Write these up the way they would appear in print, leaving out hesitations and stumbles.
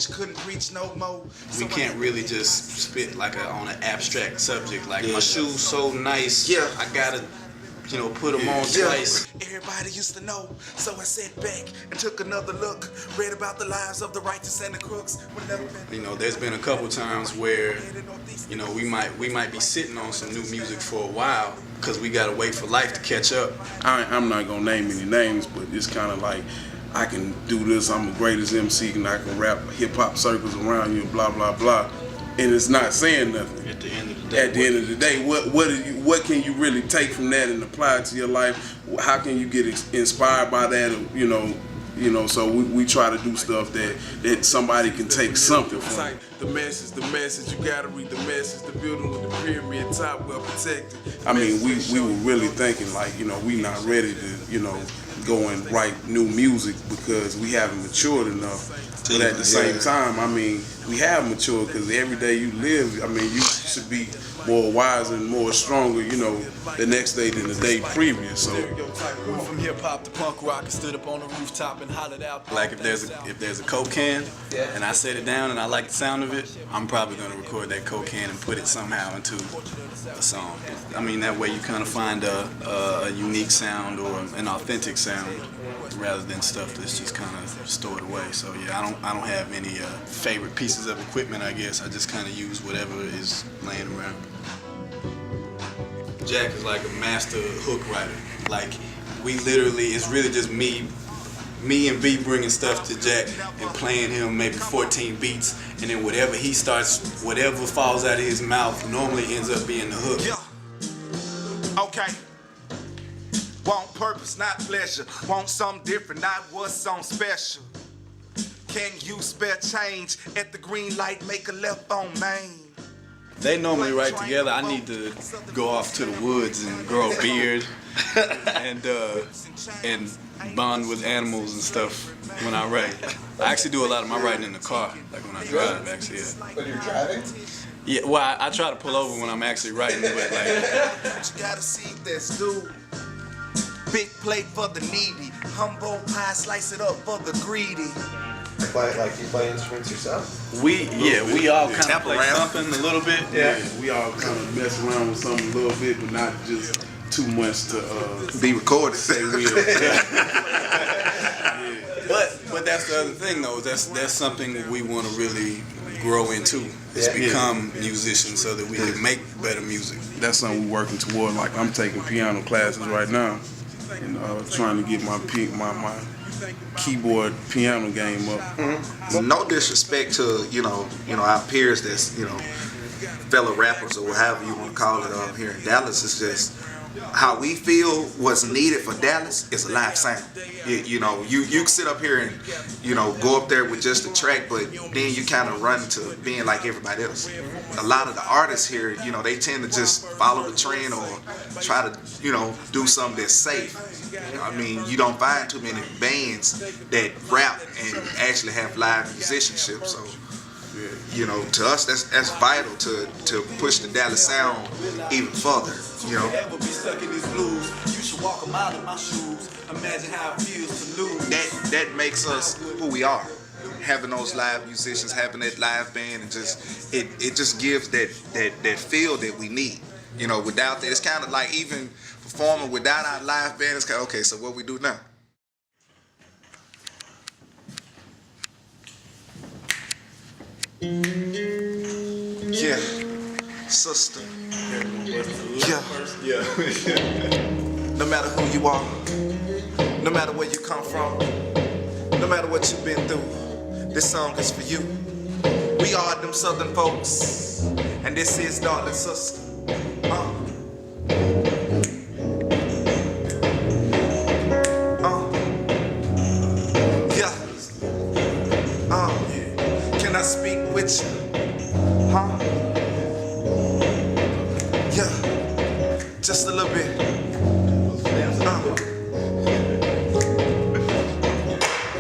preach, couldn't preach no more. We can't really just spit like on an abstract subject. Like my shoes so nice. Yeah. I gotta, put them on twice. Everybody used to know, so I sat back and took another look. Read about the lives of the righteous and the crooks. There's been a couple times where, we might be sitting on some new music for a while because we gotta wait for life to catch up. I'm not gonna name any names, but it's kind of like, I can do this, I'm the greatest MC, and I can rap hip-hop circles around you, blah, blah, blah. And it's not saying nothing. At the end of the day. At the end of the day, what can you really take from that and apply it to your life? How can you get inspired by that, so we try to do stuff that somebody can take something from. The message, you gotta read the message, the building with the pyramid top well protected. I mean, we were really thinking like, we not ready to, go and write new music because we haven't matured enough. But at the same time, I mean, we have matured because every day you live, I mean, you should be more wise and more stronger, the next day than the day previous. So from hip hop to punk rock, I stood up on the rooftop and hollered out. Like if there's a Coke can and I set it down and I like the sound of it, I'm probably gonna record that Coke can and put it somehow into a song. I mean, that way you kind of find a unique sound or an authentic sound rather than stuff that's just kind of stored away. So yeah, I don't have any favorite pieces of equipment, I guess. I just kind of use whatever is laying around. Jack is like a master hook writer. Like, it's really just me and B bringing stuff to Jack and playing him maybe 14 beats, and then whatever he starts, whatever falls out of his mouth normally ends up being the hook. Yeah. Okay. Want purpose, not pleasure. Want something different, not what's on special. Can you spare change at the green light? Make a left on Main. They normally write together. I need to go off to the woods and grow a beard and bond with animals and stuff when I write. I actually do a lot of my writing in the car, like when I drive, actually. Yeah. When you're driving? Yeah, well, I try to pull over when I'm actually writing, but like... You gotta see this dude. Big plate for the needy. Humble pie, slice it up for the greedy. You play instruments yourself? We all kind of play something a little bit. Yeah, we all kind of mess around with something a little bit, but not just too much to be recorded. Say we But that's the other thing though. That's something that we want to really grow into. Is become musicians so that we can make better music. That's something we're working toward. Like I'm taking piano classes right now, and trying to get my keyboard piano game up. Mm-hmm. No disrespect to our peers that's fellow rappers or whatever you want to call it here in Dallas. It's just how we feel what's needed for Dallas is a live sound. You can sit up here and go up there with just a track, but then you kind of run to being like everybody else. A lot of the artists here, they tend to just follow the trend or try to do something that's safe. I mean, you don't find too many bands that rap and actually have live musicianship. So, to us, that's vital to push the Dallas sound even further. Never be stuck in these blues. You should walk a mile in my shoes. Imagine how it feels to lose. That makes us who we are. Having those live musicians, having that live band, and it just gives that feel that we need. Without that, it's kind of like even performing without our live band. It's kind of okay. So what we do now? Yeah, sister. Yeah. No matter who you are, no matter where you come from, no matter what you've been through, this song is for you. We are them Southern folks, and this is Darling Sister. Can I speak with you? Huh? Yeah, just a little bit.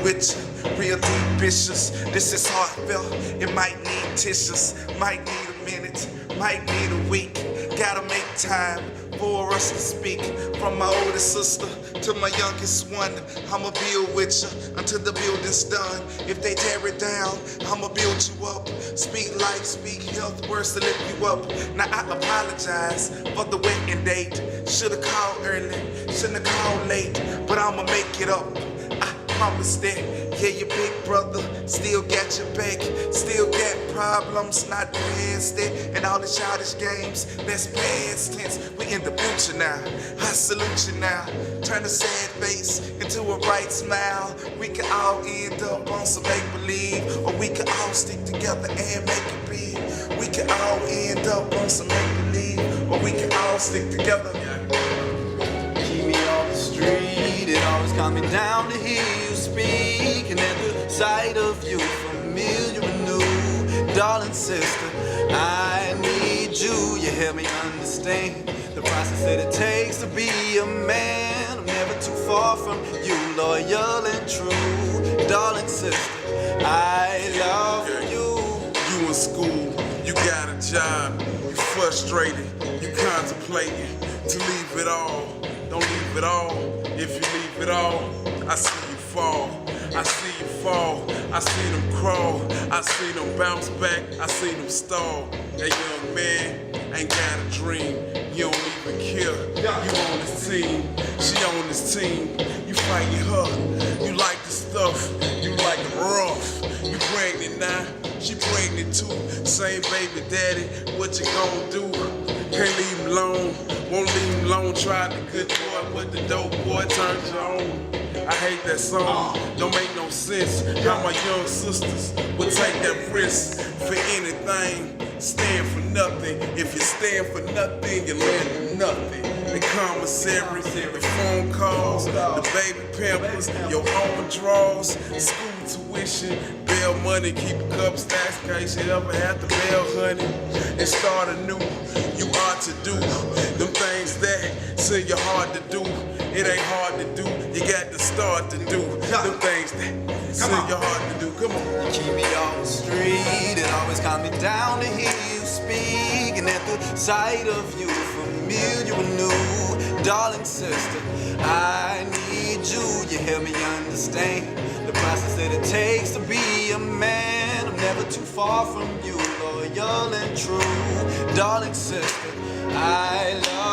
With you, real deep vicious. This is heartfelt. It might need tissues, might need a minute, might need a week. Gotta make time for us to speak. From my oldest sister to my youngest one, I'ma build with you until the building's done. If they tear it down, I'ma build you up. Speak life, speak health, words to lift you up. Now I apologize for the wedding date. Should've called early, shouldn't have called late, but I'ma make it up. I promise that. Yeah, your big brother still got your back, still got problems, not past it. And all the childish games, that's past tense. We in the future now. I salute you now. Turn a sad face into a bright smile. We can all end up on some make-believe, or we can all stick together and make it big. We can all end up on some make-believe, or we can all stick together. Keep me on the street, it always coming down to hear you speak. And at the sight of you, familiar and new, darling sister, I need you. You help me understand the process that it takes to be a man. I'm never too far from you, loyal and true, darling sister, I love you. You in school, you got a job, you frustrated, you contemplating to leave it all. Don't leave it all. If you leave it all, I see you fall. I see you fall. I see them crawl. I see them bounce back. I see them stall. That young man ain't got a dream. You don't even care. You on his team. She on his team. You fighting her. You like the stuff. You like it rough. You pregnant now. She pregnant too. Same baby daddy. What you gonna do? Can't leave him alone. Won't leave him alone. Tried the good boy, but the dope boy turned you on. I hate that song. Don't make no sense. How my young sisters would take that risk for anything. Stand for nothing. If you stand for nothing, you land for nothing. The commissary, the phone calls, the baby pampers, your own draws, school tuition, bail money, keep a couple stacks in case you ever have to bail, honey. And start anew. You ought to do them things that say you're hard to do. It ain't hard to do. You got to start to do them things that say you're hard to do. Come on. You keep me on the street, it always calm me down to hear you speak. And at the sight of you, familiar and new, darling sister, I need you. You help me understand the process that it takes to be a man. I'm never too far from you, loyal and true, darling sister, I love